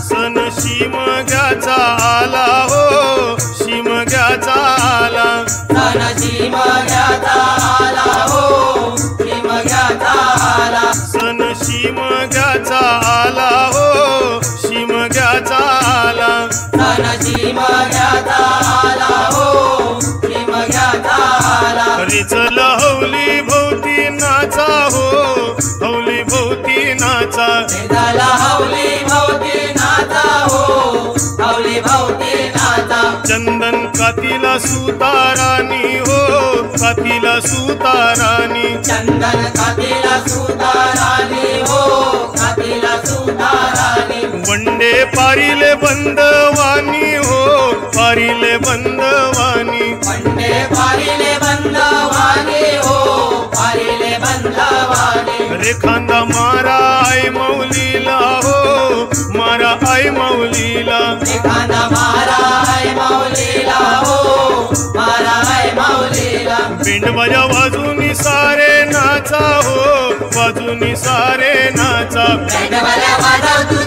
सण शिमग्याचा आला हो, शिमग्याचा आला, सण शिमग्याचा आला हो, शिमग्याचा आला, सण शिमग्याचा आला हो, शिमग्याचा आला, सण शिमग्याचा आला हो, शिमग्याचा आला, हरी चल हौली भोवती नाचा हो, हौली भोवती नाचा, झाला हौली भोवती नाचा हो, हौली भोवती नाचा, चंदन कातीला सुतारानी हो, कातीला सुतारानी, चंदन कातीला सुतारानी हो, कातीला सुतारानी, वंडे पारिले बंदवानी हो, पारिले बंदवानी, वंडे पारिले बंदवानी हो, पारिले बंदवानी, रेखांदा मारा आई मौलीला हो, मारा आई मौलीला, एखादा मारा है मौलीला हो, मारा है मौलीला, पिंड बजा वाजूनी सारे नाचा हो, वाजूनी सारे नाचा, बंड वाला वाजव तू